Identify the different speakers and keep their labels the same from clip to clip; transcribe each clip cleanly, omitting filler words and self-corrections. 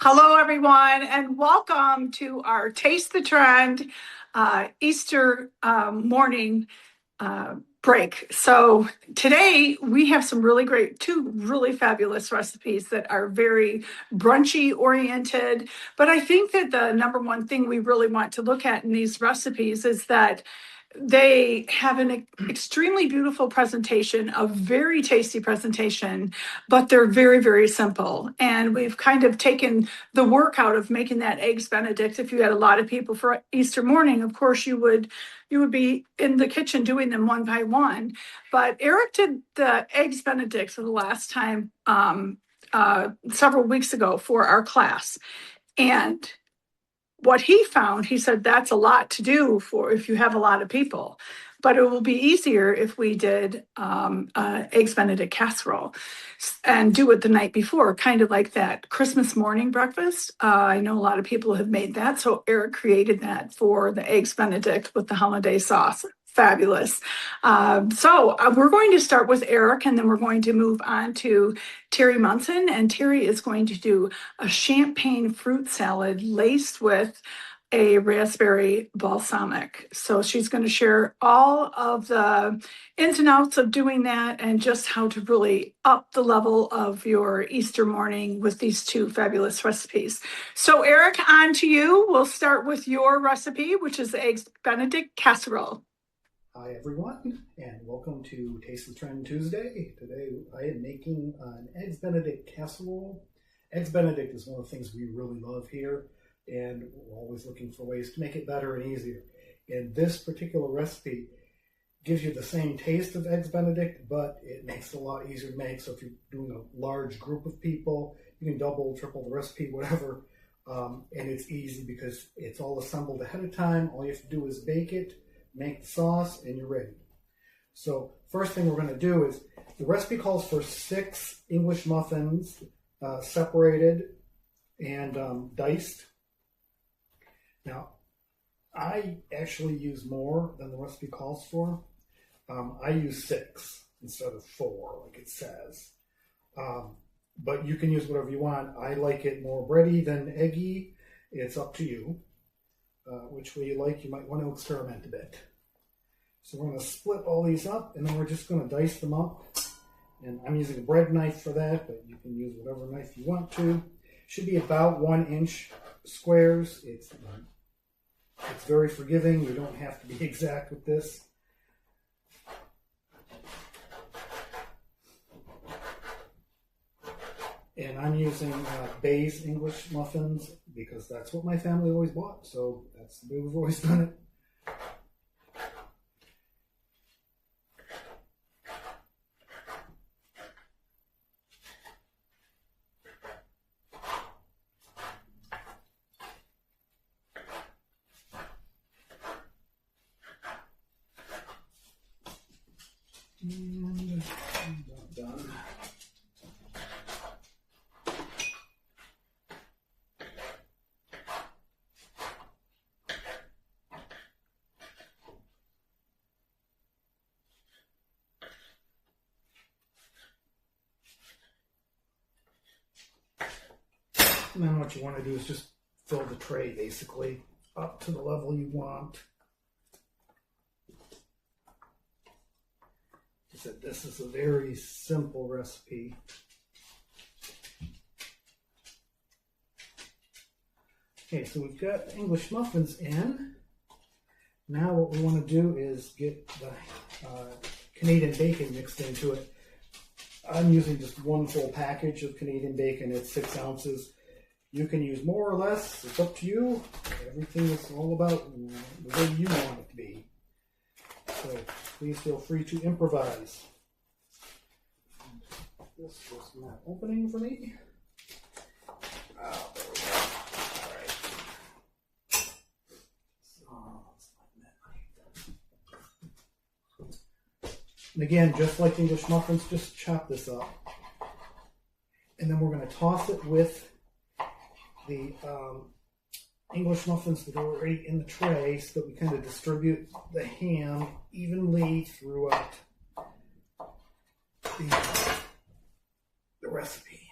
Speaker 1: Hello, everyone, and welcome to our Taste the Trend Easter morning break. So today we have some two really fabulous recipes that are very brunchy oriented. But I think that the number one thing we really want to look at in these recipes is that they have an extremely beautiful presentation, a very tasty presentation, but they're very, very simple. And we've kind of taken the work out of making that eggs Benedict. If you had a lot of people for Easter morning, of course you would be in the kitchen doing them one by one. But Eric did the eggs Benedict for the last time several weeks ago for our class. And what he found, he said that's a lot to do for if you have a lot of people, but it will be easier if we did eggs Benedict casserole and do it the night before, kind of like that Christmas morning breakfast. I know a lot of people have made that, so Eric created that for the eggs Benedict with the holiday sauce. Fabulous. So we're going to start with Eric, and then we're going to move on to Terry Munson, and Terry is going to do a champagne fruit salad laced with a raspberry balsamic. So she's going to share all of the ins and outs of doing that and just how to really up the level of your Easter morning with these two fabulous recipes. So Eric, on to you. We'll start with your recipe, which is the eggs Benedict casserole.
Speaker 2: Hi everyone, and welcome to Taste the Trend Tuesday. Today I am making an Eggs Benedict casserole. Eggs Benedict is one of the things we really love here, and we're always looking for ways to make it better and easier. And this particular recipe gives you the same taste of Eggs Benedict, but it makes it a lot easier to make. So if you're doing a large group of people, you can double, triple the recipe, whatever. And it's easy because it's all assembled ahead of time. All you have to do is bake it, make the sauce, and you're ready. So first thing we're going to do is, the recipe calls for 6 English muffins, separated and diced. Now, I actually use more than the recipe calls for. I use 6 instead of 4, like it says. But you can use whatever you want. I like it more bready than eggy. It's up to you. Which way you like. You might want to experiment a bit. So we're going to split all these up, and then we're just going to dice them up. And I'm using a bread knife for that, but you can use whatever knife you want to. Should be about 1-inch squares. It's very forgiving. You don't have to be exact with this. And I'm using Bay's English muffins because that's what my family always bought. So that's the way we've always done it. And I'm done. And then what you want to do is just fill the tray basically up to the level you want. I said this is a very simple recipe. Okay, so we've got English muffins in. Now what we want to do is get the Canadian bacon mixed into it. I'm using just one full package of Canadian bacon. It's 6 ounces. You can use more or less. It's up to you. Everything is all about the way you want it to be. So please feel free to improvise. This was not opening for me. Oh, there we go. All right. So let's find that. And again, just like English muffins, just chop this up. And then we're going to toss it with the English muffins that are already in the tray so that we kind of distribute the ham evenly throughout the recipe.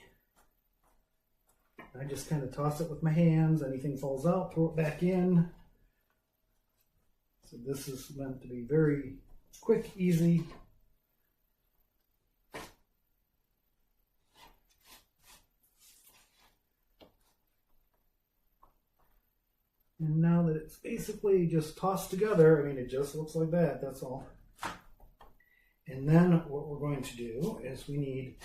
Speaker 2: I just kind of toss it with my hands. Anything falls out, throw it back in. So this is meant to be very quick, easy. And now that it's basically just tossed together, I mean, it just looks like that, that's all. And then what we're going to do is we need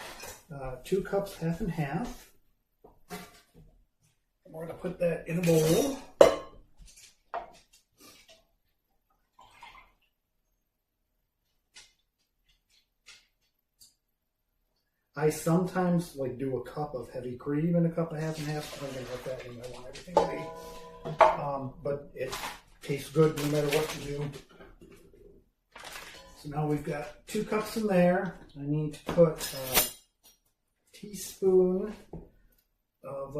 Speaker 2: 2 cups, half and half. And we're going to put that in a bowl. I sometimes like do a cup of heavy cream and a cup of half and half. I'm going to let that in. I want everything to be. But it tastes good no matter what you do. So now we've got 2 cups in there. I need to put a teaspoon of,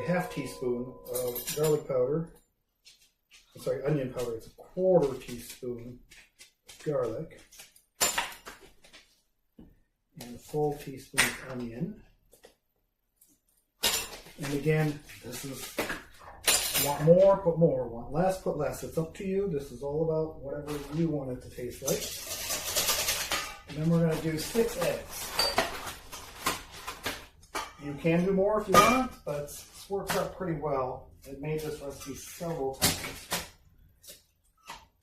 Speaker 2: half teaspoon of garlic powder. I'm sorry, onion powder. It's a 1/4 teaspoon of garlic. And a full teaspoon of onion. And again, this is, want more, put more. Want less, put less. It's up to you. This is all about whatever you want it to taste like. And then we're going to do 6 eggs. You can do more if you want, but this works out pretty well. I've made this recipe several times.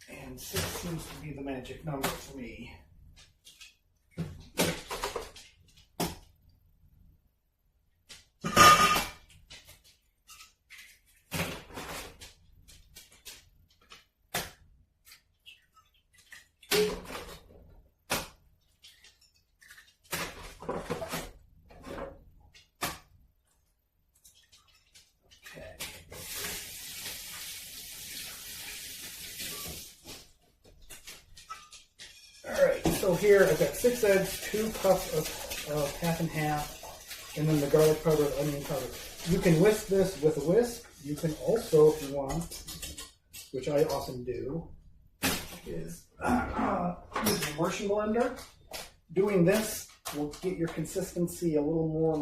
Speaker 2: And 6 seems to be the magic number for me. So here I've got 6 eggs, 2 cups of half and half, and then the garlic powder and onion powder. You can whisk this with a whisk. You can also, if you want, which I often do, is use a immersion blender. Doing this will get your consistency a little more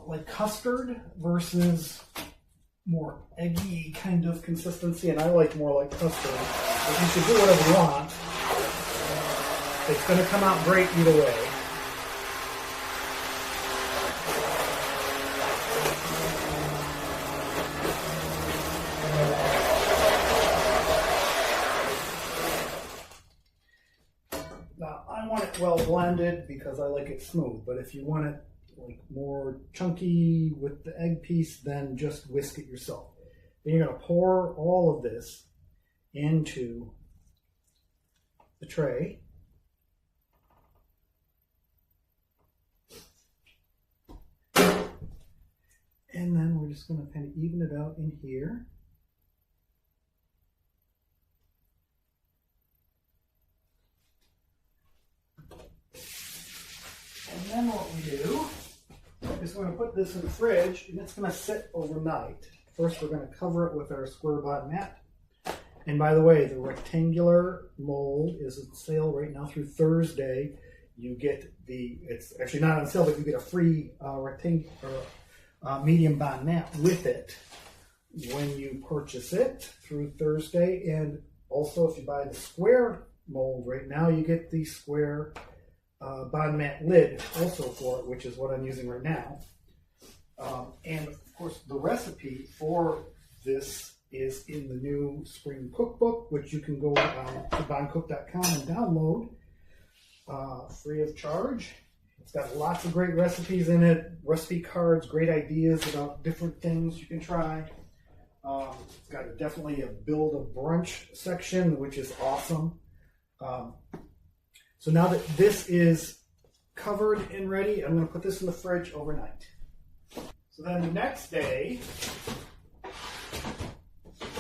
Speaker 2: like custard versus more eggy kind of consistency, and I like more like custard. But you should do whatever you want. It's going to come out great either way. Now, I want it well blended because I like it smooth, but if you want it like more chunky with the egg piece, then just whisk it yourself. Then you're going to pour all of this into the tray. And then we're just going to kind of even it out in here. And then what we do is we're going to put this in the fridge, and it's going to sit overnight. First, we're going to cover it with our square Bonmat. And by the way, the rectangular mold is on sale right now through Thursday. You get it's actually not on sale, but you get a free medium Bonmat with it when you purchase it through Thursday. And also, if you buy the square mold right now, you get the square Bonmat lid also for it, which is what I'm using right now. And of course, the recipe for this is in the new spring cookbook, which you can go to boncook.com and download free of charge. It's got lots of great recipes in it, recipe cards, great ideas about different things you can try. It's got definitely a build a brunch section, which is awesome. So now that this is covered and ready, I'm going to put this in the fridge overnight. So then the next day,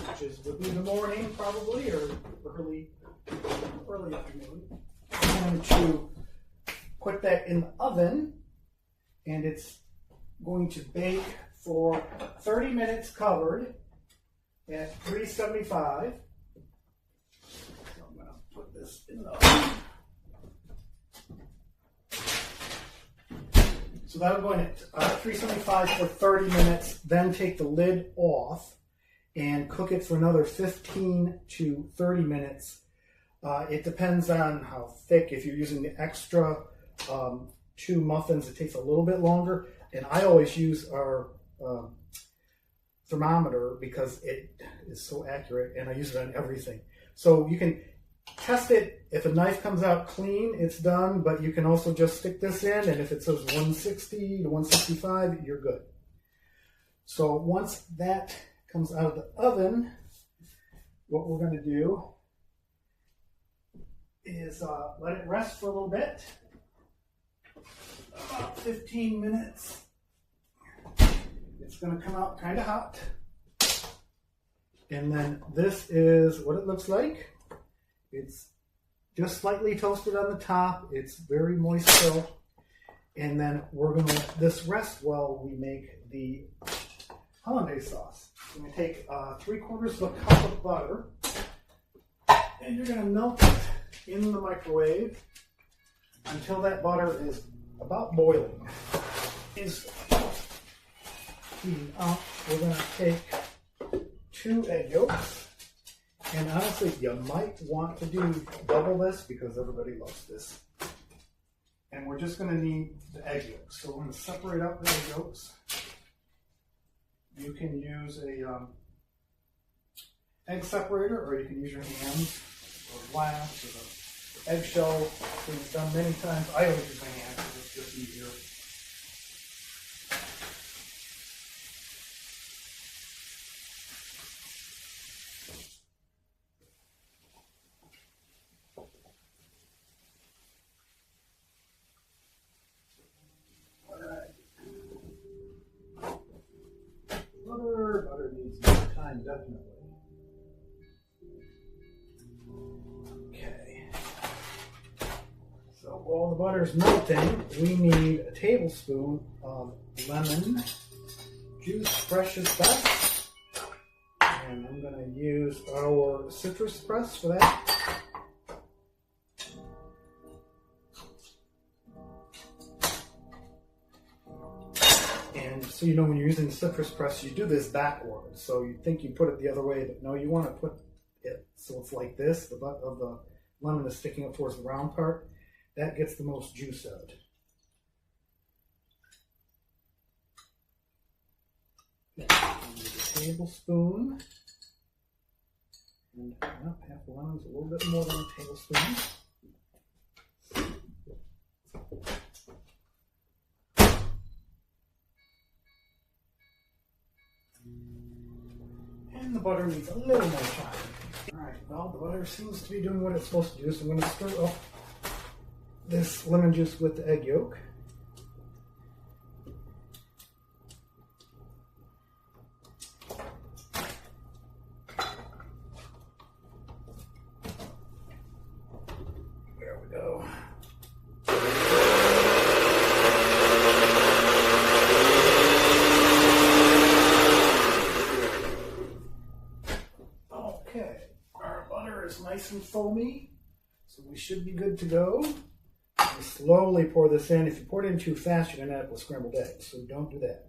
Speaker 2: which is would be the morning probably, or early afternoon, I'm going to put that in the oven, and it's going to bake for 30 minutes covered at 375. So I'm going to put this in the oven. So that'll go in at 375 for 30 minutes, then take the lid off and cook it for another 15 to 30 minutes. It depends on how thick. If you're using the extra 2 muffins, it takes a little bit longer. And I always use our thermometer because it is so accurate, and I use it on everything. So you can test it. If a knife comes out clean, it's done, but you can also just stick this in, and if it says 160 to 165, you're good. So once that comes out of the oven, what we're going to do is let it rest for a little bit, about 15 minutes. It's going to come out kind of hot. And then this is what it looks like. It's just slightly toasted on the top. It's very moist still. And then we're going to let this rest while we make the hollandaise sauce. I'm going to take 3/4 of a cup of butter, and you're going to melt it in the microwave until that butter is about boiling. Is heating up. We're going to take 2 egg yolks. And honestly, you might want to do double this because everybody loves this. And we're just going to need the egg yolks. So we're going to separate out the egg yolks. You can use a egg separator, or you can use your hands, or glass, or the eggshell thing done many times. I always use my hands because it's just easier. Butter needs more time, definitely. Okay. So while the butter's melting, we need a tablespoon of lemon juice, fresh as best. And I'm going to use our citrus press for that. So you know, when you're using the citrus press, you do this backwards. So you think you put it the other way, but no, you want to put it so it's like this. The butt of the lemon is sticking up towards the round part. That gets the most juice out. A tablespoon. And half the lemon's a little bit more than a tablespoon. And the butter needs a little more time. Alright, well, the butter seems to be doing what it's supposed to do, so I'm going to stir up this lemon juice with the egg yolk. There we go. Nice and foamy, so we should be good to go. You slowly pour this in. If you pour it in too fast, you're going to end up with scrambled eggs, so don't do that.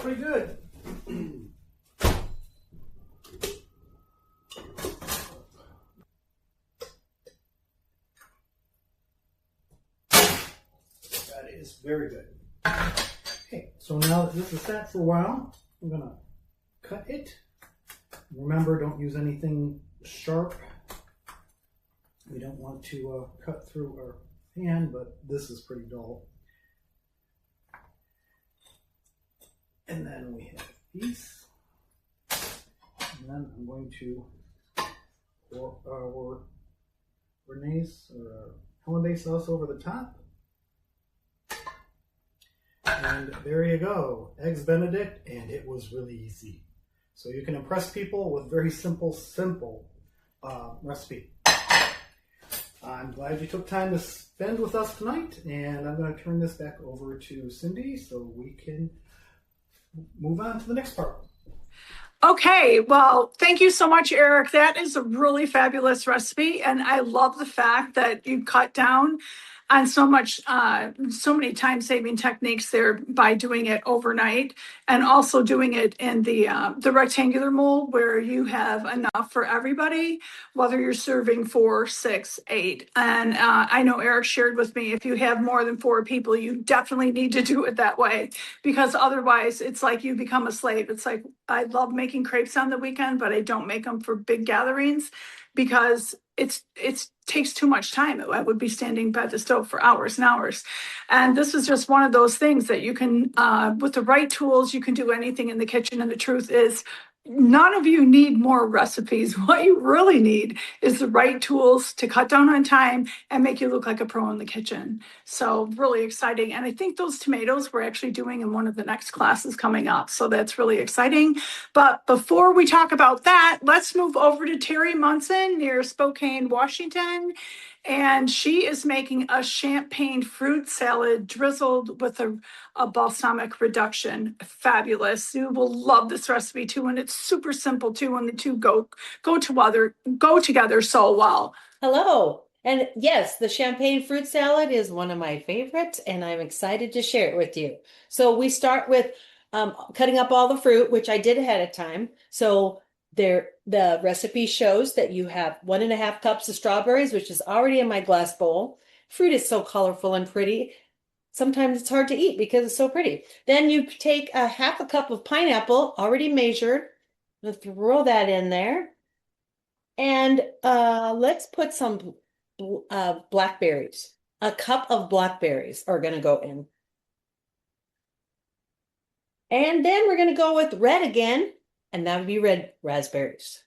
Speaker 2: Pretty good. That is very good. Okay, so now that this is sat for a while, I'm going to cut it. Remember, don't use anything sharp. We don't want to cut through our pan, but this is pretty dull. And then we have these. And then I'm going to pour our Renee's hollandaise sauce over the top. And there you go, Eggs Benedict, and it was really easy. So you can impress people with very simple recipe. I'm glad you took time to spend with us tonight, and I'm going to turn this back over to Cindy so we can move on to the next part.
Speaker 1: Okay, well, thank you so much, Eric. That is a really fabulous recipe, and I love the fact that you cut down on so many time-saving techniques there by doing it overnight, and also doing it in the rectangular mold where you have enough for everybody, whether you're serving 4, 6, 8. And I know Eric shared with me if you have more than 4 people, you definitely need to do it that way, because otherwise it's like you become a slave. It's like I love making crepes on the weekend, but I don't make them for big gatherings because it takes too much time. I would be standing by the stove for hours and hours. And this is just one of those things that you can, with the right tools, you can do anything in the kitchen. And the truth is, none of you need more recipes. What you really need is the right tools to cut down on time and make you look like a pro in the kitchen. So really exciting. And I think those tomatoes we're actually doing in one of the next classes coming up. So that's really exciting. But before we talk about that, let's move over to Terry Munson near Spokane, Washington. And she is making a champagne fruit salad drizzled with a balsamic reduction. Fabulous. You will love this recipe too. And it's super simple too. And the two go together so well.
Speaker 3: Hello. And yes, the champagne fruit salad is one of my favorites, and I'm excited to share it with you. So we start with cutting up all the fruit, which I did ahead of time. So the recipe shows that you have 1.5 cups of strawberries, which is already in my glass bowl. Fruit is so colorful and pretty. Sometimes it's hard to eat because it's so pretty. Then you take 1/2 cup of pineapple, already measured. Let's throw that in there. And let's put some blackberries. 1 cup of blackberries are going to go in. And then we're going to go with red again, and that would be red raspberries.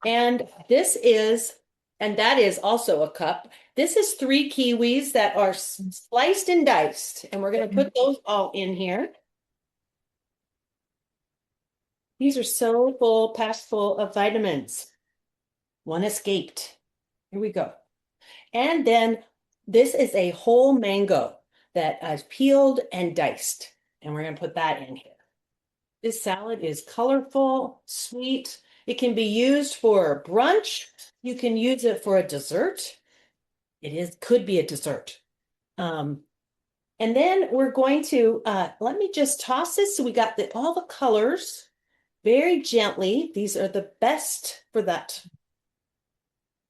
Speaker 3: And that is also 1 cup. This is 3 kiwis that are sliced and diced, and we're going to put those all in here. These are so packed full of vitamins. One escaped. Here we go. And then this is a whole mango that is peeled and diced. And we're going to put that in here. This salad is colorful, sweet. It can be used for brunch. You can use it for a dessert. Could be a dessert. And then we're going to, let me just toss this. So we got all the colors very gently. These are the best for that.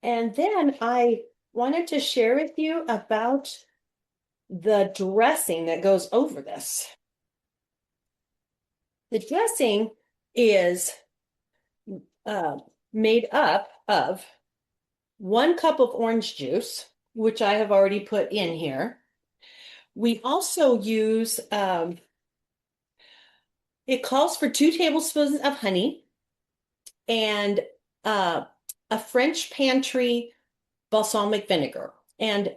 Speaker 3: And then I wanted to share with you about the dressing that goes over this. The dressing is made up of 1 cup of orange juice, which I have already put in here. We also use, it calls for 2 tablespoons of honey and a French pantry balsamic vinegar. And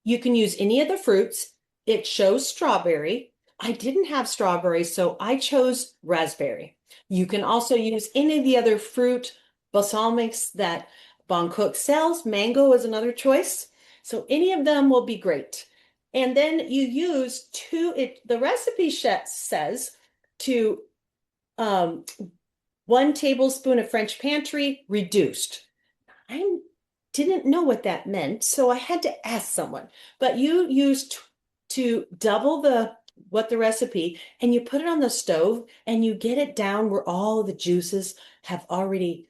Speaker 3: you can use any of the fruits. It shows strawberry. I didn't have strawberry, so I chose raspberry. You can also use any of the other fruit balsamics that Bon Cook sells. Mango is another choice. So any of them will be great. And then you use the recipe says to 1 tablespoon of French pantry reduced. I didn't know what that meant, so I had to ask someone. But you use to double what the recipe, and you put it on the stove and you get it down where all the juices have already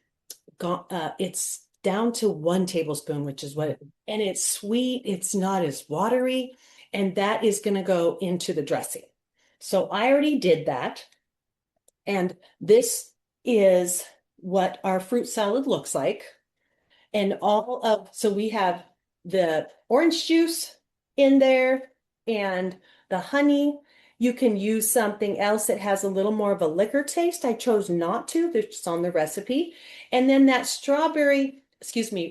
Speaker 3: gone. It's down to 1 tablespoon, which is and it's sweet. It's not as watery, and that is going to go into the dressing. So I already did that. And this is what our fruit salad looks like. And so we have the orange juice in there and the honey, You can use something else that has a little more of a liquor taste. I chose not to, it's on the recipe. And then that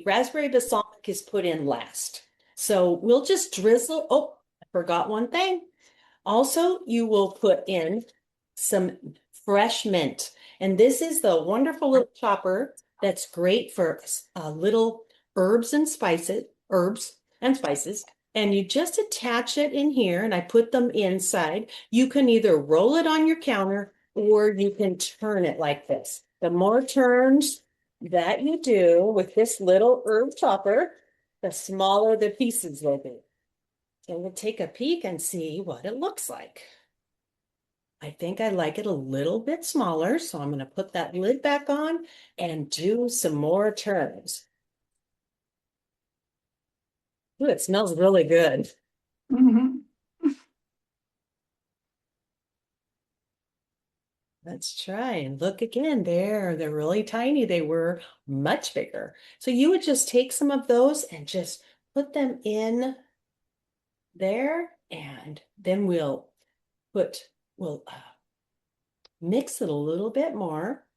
Speaker 3: raspberry balsamic is put in last. So we'll just drizzle. Oh, I forgot one thing. Also, you will put in some fresh mint. And this is the wonderful little chopper that's great for little herbs and spices. And you just attach it in here, and I put them inside. You can either roll it on your counter or you can turn it like this. The more turns that you do with this little herb chopper, the smaller the pieces will be. So we'll take a peek and see what it looks like. I think I like it a little bit smaller, so I'm going to put that lid back on and do some more turns. Ooh, it smells really good.
Speaker 1: Mhm.
Speaker 3: Let's try and look again. They're really tiny. They were much bigger. So you would just take some of those and just put them in there, and then we'll mix it a little bit more.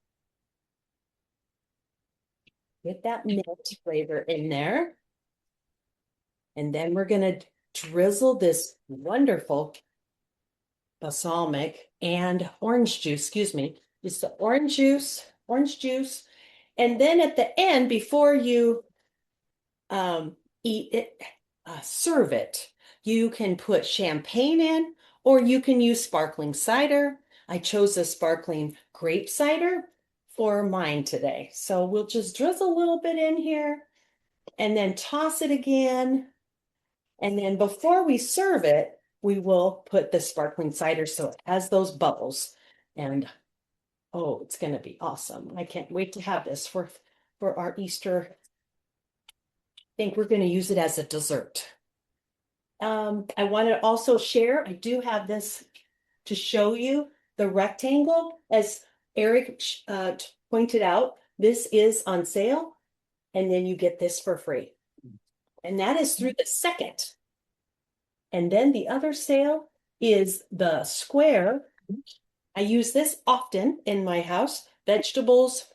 Speaker 3: Get that mint flavor in there. And then we're going to drizzle this wonderful balsamic and orange juice, excuse me. It's the orange juice. And then at the end, before you eat it, serve it, you can put champagne in, or you can use sparkling cider. I chose a sparkling grape cider for mine today. So we'll just drizzle a little bit in here and then toss it again. And then before we serve it, we will put the sparkling cider so it has those bubbles. And oh, it's going to be awesome. I can't wait to have this for our Easter. I think we're going to use it as a dessert. I want to also share, I do have this to show you the rectangle. As Eric pointed out, this is on sale, and then you get this for free. And that is through the 2nd. And then the other sale is the square. I use this often in my house, vegetables,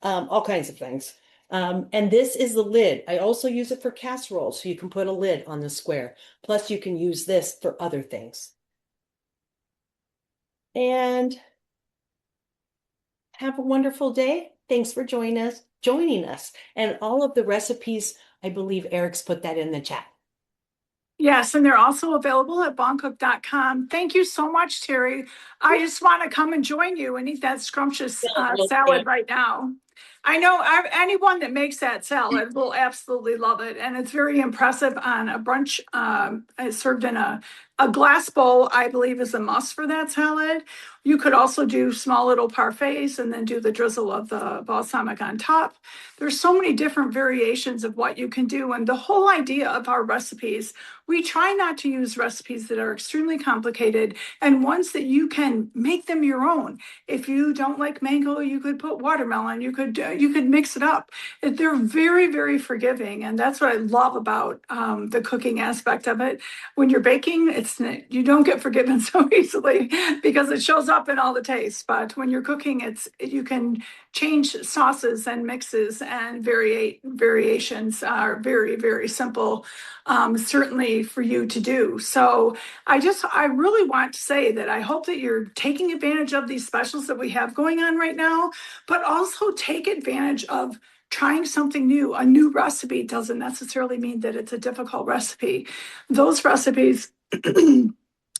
Speaker 3: all kinds of things. And this is the lid. I also use it for casserole, so you can put a lid on the square. Plus, you can use this for other things. And have a wonderful day. Thanks for joining us. And all of the recipes, I believe Eric's put that in the chat.
Speaker 1: Yes, and they're also available at boncook.com. Thank you so much, Terry. I just want to come and join you and eat that scrumptious salad right now. I know anyone that makes that salad will absolutely love it, and it's very impressive on a brunch. It's served in a glass bowl, I believe, is a must for that salad. You could also do small little parfaits and then do the drizzle of the balsamic on top. There's so many different variations of what you can do, and the whole idea of our recipes, we try not to use recipes that are extremely complicated and ones that you can make them your own. If you don't like mango, you could put watermelon. You could mix it up. They're very, very forgiving, and that's what I love about the cooking aspect of it. When you're baking, you don't get forgiven so easily because it shows up in all the tastes. But when you're cooking, you can change sauces and mixes, and variations are very, very simple, certainly for you to do. So I really want to say that I hope that you're taking advantage of these specials that we have going on right now, but also take advantage of trying something new. A new recipe doesn't necessarily mean that it's a difficult recipe. Those recipes,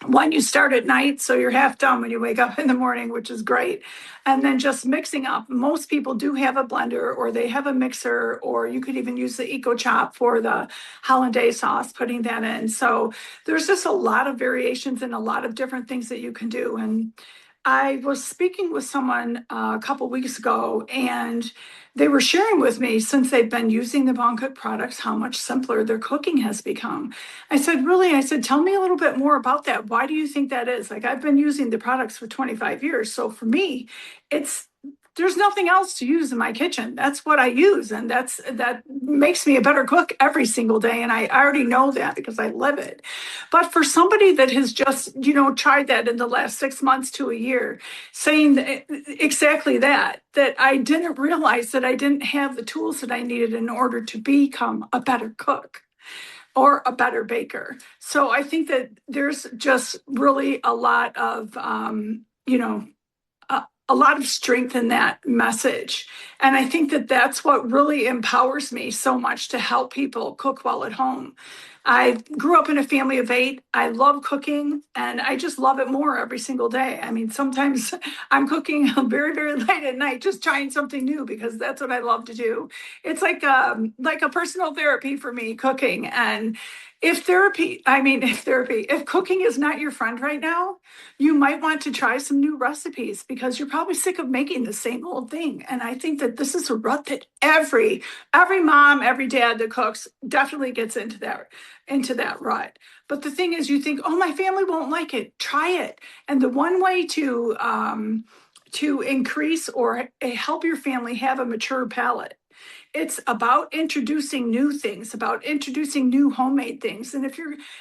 Speaker 1: one you start at night, so you're half done when you wake up in the morning, which is great. And then just mixing up. Most people do have a blender, or they have a mixer, or you could even use the Eco Chop for the hollandaise sauce, putting that in. So there's just a lot of variations and a lot of different things that you can do. And I was speaking with someone a couple weeks ago, and they were sharing with me, since they've been using the Boncook products, how much simpler their cooking has become. I said, really? I said, tell me a little bit more about that. Why do you think that is? Like, I've been using the products for 25 years. So for me, it's there's nothing else to use in my kitchen. That's what I use. And that makes me a better cook every single day. And I already know that because I live it. But for somebody that has just, tried that in the last 6 months to a year, saying exactly that I didn't realize that I didn't have the tools that I needed in order to become a better cook or a better baker. So I think that there's just really a lot of, a lot of strength in that message. And I think that that's what really empowers me so much to help people cook well at home. I grew up in a family of 8. I love cooking and I just love it more every single day. I mean, sometimes I'm cooking very, very late at night, just trying something new because that's what I love to do. It's like a personal therapy for me, cooking. And if cooking is not your friend right now, you might want to try some new recipes because you're probably sick of making the same old thing. And I think that this is a rut that every mom, every dad that cooks definitely gets into that rut. But the thing is, you think, oh, my family won't like it. Try it. And the one way to increase or help your family have a mature palate, it's about introducing new things, about introducing new homemade things. And if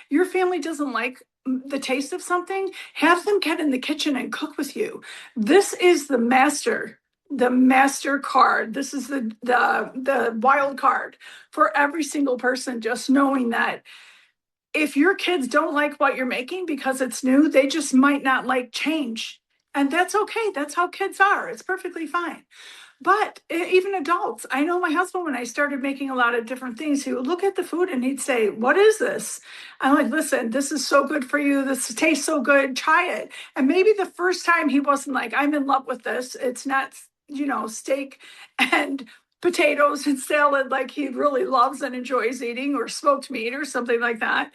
Speaker 1: your family doesn't like the taste of something, have them get in the kitchen and cook with you. This is the master card. This is the wild card for every single person, just knowing that if your kids don't like what you're making because it's new, they just might not like change. And that's okay. That's how kids are. It's perfectly fine. But even adults, I know my husband, when I started making a lot of different things, he would look at the food and he'd say, "What is this?" I'm like, "Listen, this is so good for you. This tastes so good. Try it." And maybe the first time he wasn't like, "I'm in love with this. It's not, steak and potatoes and salad like he really loves and enjoys eating, or smoked meat or something like that."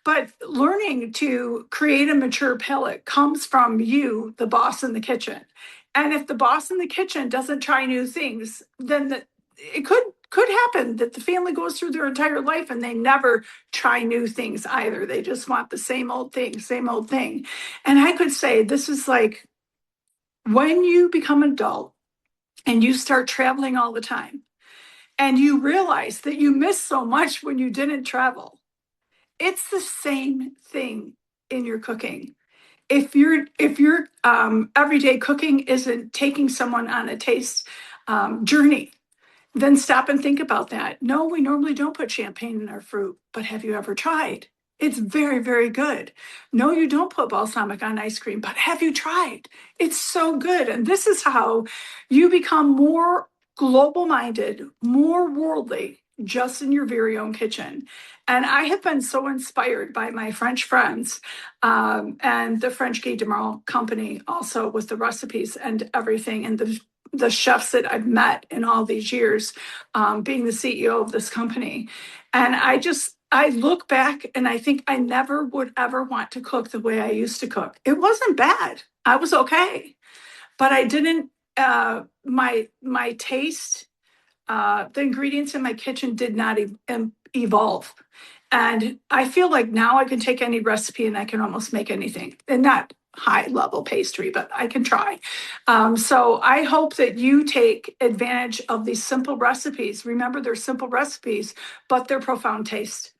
Speaker 1: But learning to create a mature palate comes from you, the boss in the kitchen. And if the boss in the kitchen doesn't try new things, then it could happen that the family goes through their entire life and they never try new things either. They just want the same old thing, same old thing. And I could say this is like when you become an adult and you start traveling all the time and you realize that you miss so much when you didn't travel. It's the same thing in your cooking. If your everyday cooking isn't taking someone on a taste journey, then stop and think about that. No, we normally don't put champagne in our fruit, but have you ever tried? It's very, very good. No, you don't put balsamic on ice cream, but have you tried? It's so good. And this is how you become more global minded, more worldly, just in your very own kitchen. And I have been so inspired by my French friends and the French Guy Demar company, also with the recipes and everything, and the chefs that I've met in all these years, being the CEO of this company. And I look back and I think I never would ever want to cook the way I used to cook. It wasn't bad. I was okay, but I didn't. My taste, the ingredients in my kitchen did not evolve. And I feel like now I can take any recipe and I can almost make anything, and not high level pastry, but I can try. So I hope that you take advantage of these simple recipes. Remember, they're simple recipes, but they're profound taste.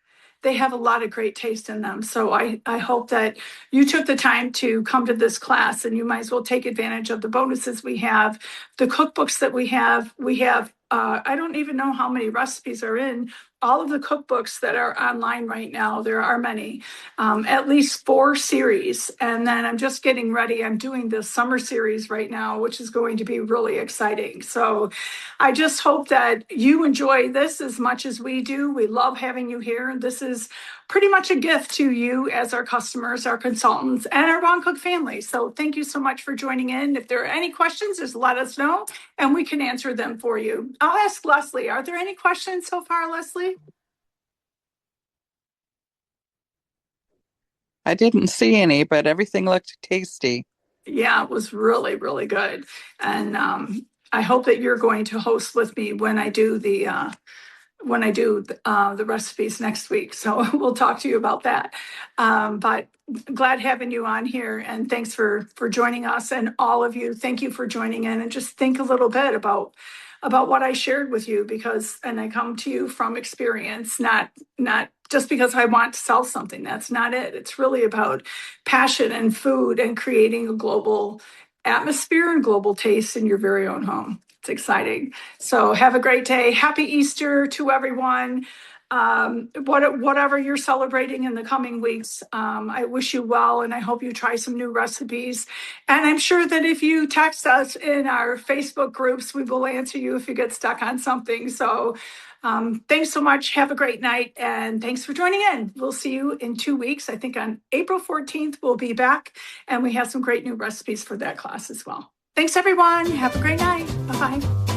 Speaker 1: They have a lot of great taste in them. So I hope that you took the time to come to this class, and you might as well take advantage of the bonuses we have, the cookbooks that we have. We have, I don't even know how many recipes are in all of the cookbooks that are online right now. There are many, at least 4 series. And then I'm just getting ready. I'm doing the summer series right now, which is going to be really exciting. So I just hope that you enjoy this as much as we do. We love having you here. This is pretty much a gift to you as our customers, our consultants, and our Ron Cook family. So thank you so much for joining in. If there are any questions, just let us know and we can answer them for you. I'll ask Leslie, are there any questions so far, Leslie?
Speaker 4: I didn't see any, but everything looked tasty.
Speaker 1: Yeah, it was really, really good. And I hope that you're going to host with me when I do the recipes next week. So we'll talk to you about that. But glad having you on here, and thanks for joining us. And all of you, thank you for joining in, and just think a little bit about what I shared with you, because, and I come to you from experience, not just because I want to sell something. That's not it. It's really about passion and food and creating a global atmosphere and global taste in your very own home. It's exciting. So have a great day. Happy Easter to everyone. Whatever you're celebrating in the coming weeks, I wish you well, and I hope you try some new recipes. And I'm sure that if you text us in our Facebook groups, we will answer you if you get stuck on something. So thanks so much. Have a great night, and thanks for joining in. We'll see you in 2 weeks. I think on April 14th, we'll be back, and we have some great new recipes for that class as well. Thanks, everyone. Have a great night. Bye-bye.